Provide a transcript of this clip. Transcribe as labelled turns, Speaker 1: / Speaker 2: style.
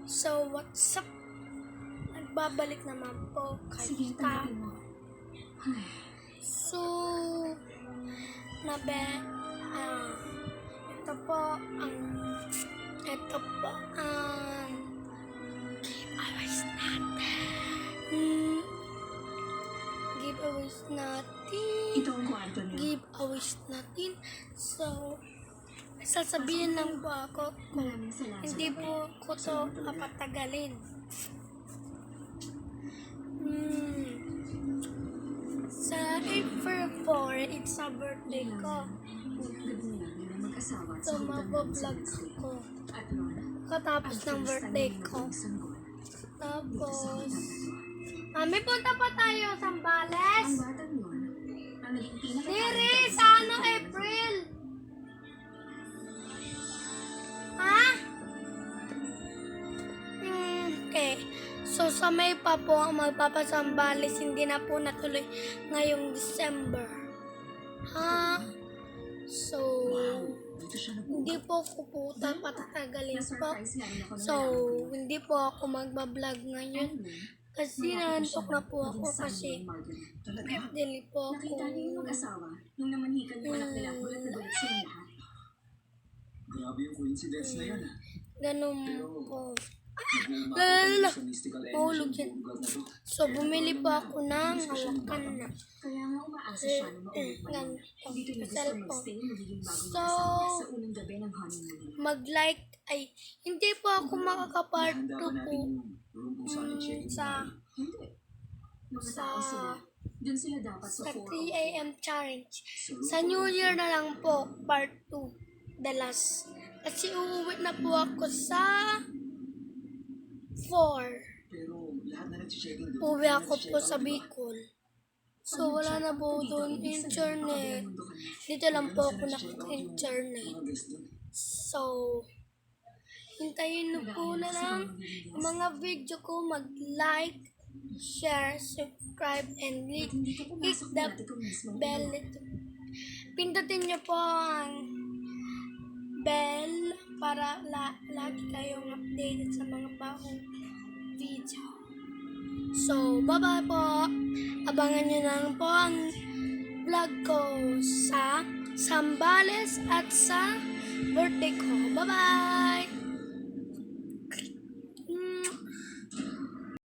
Speaker 1: So, what's up? Nagbabalik naman po
Speaker 2: Sige,
Speaker 1: kay
Speaker 2: tanggapin
Speaker 1: Tao.
Speaker 2: mo. Ay,
Speaker 1: So, ito po ang giveaways natin. Giveaways natin.
Speaker 2: ito ang kwarto niya.
Speaker 1: Giveaways natin. So, sasabihin lang po ako kung
Speaker 2: Maraming salamat.
Speaker 1: hindi po ko to papatagalin. Sa April 4, it's a birthday ko.
Speaker 2: Unang gabi nila bilang mag-asawa at
Speaker 1: So,
Speaker 2: sa hagdan ng
Speaker 1: mabablog
Speaker 2: Wednesday.
Speaker 1: ako.
Speaker 2: At noon,
Speaker 1: Katapos ng
Speaker 2: ang
Speaker 1: birthday
Speaker 2: Kristaliano
Speaker 1: ko.
Speaker 2: ng sanggol dito sa
Speaker 1: Tapos,
Speaker 2: hagdan na to.
Speaker 1: may punta pa tayo sa Sambales.
Speaker 2: Ang batang yun, ang naging
Speaker 1: Diri,
Speaker 2: pinakatalented
Speaker 1: sa ano, April? Ha? Okay. So, sa May pa po ang magpapasambales, hindi na po natuloy ngayong December. Ha? So,
Speaker 2: Dito siya
Speaker 1: hindi po ko po patatagalin po.
Speaker 2: na-surprise nga rin ako nung
Speaker 1: So,
Speaker 2: nalaman ko.
Speaker 1: hindi po ako magbablog ngayon.
Speaker 2: Anyway,
Speaker 1: Kasi nantok na po ako
Speaker 2: naging
Speaker 1: kasi
Speaker 2: Sunday Margaret. Talaga?
Speaker 1: dili po ako.
Speaker 2: Nakita niyo yung mag-asawa nung namanhikan yung anak nila, gulat na gulat silang lahat.
Speaker 3: Grabe yung coincidence na yan.
Speaker 1: Ganun po.
Speaker 3: Nag-uumapa sa mystical
Speaker 1: Mahulog
Speaker 3: energy
Speaker 1: yan.
Speaker 3: ng lugar na to.
Speaker 1: So, bumili po ako ng hawakan na.
Speaker 2: Kaya nga umaasa siya na maulit pa yun.
Speaker 1: Ganito.
Speaker 2: Dito niya gusto
Speaker 1: Cellphone.
Speaker 2: magstay magiging bagong
Speaker 1: So,
Speaker 2: kasama sa unang gabi ng honeymoon nila.
Speaker 1: Mag-like, ay, hindi po ako makakapart
Speaker 3: Ihanda
Speaker 1: 2
Speaker 3: ba natin
Speaker 1: po
Speaker 3: yung room kung saan i-check-in
Speaker 1: sa
Speaker 2: Hindi. Mga
Speaker 1: Sa-
Speaker 2: tao sila. Doon sila dapat sa
Speaker 1: sa
Speaker 2: 4
Speaker 1: 3 a.m. challenge.
Speaker 3: room?
Speaker 1: Sa New Year na lang po, part 2, the last. Kasi uuwi na po ako sa 4.
Speaker 3: Pero lahat na nag-check-in doon.
Speaker 1: Uwi ako po
Speaker 3: Nag-check-out,
Speaker 1: sa
Speaker 3: di ba?
Speaker 1: Bicol. So, wala na po doon internet. Dito lang po ako naka-internet.
Speaker 3: Mga guest doon.
Speaker 1: So, hintayin nyo po na lang ang mga video ko. Mag-like, share, subscribe, and hit the bell. Pindutin nyo po ang bell para lagi kayong updated sa mga bagong video. So, bye-bye po. Abangan nyo na lang po ang vlog ko sa Sambales at sa birthday ko. Bye-bye!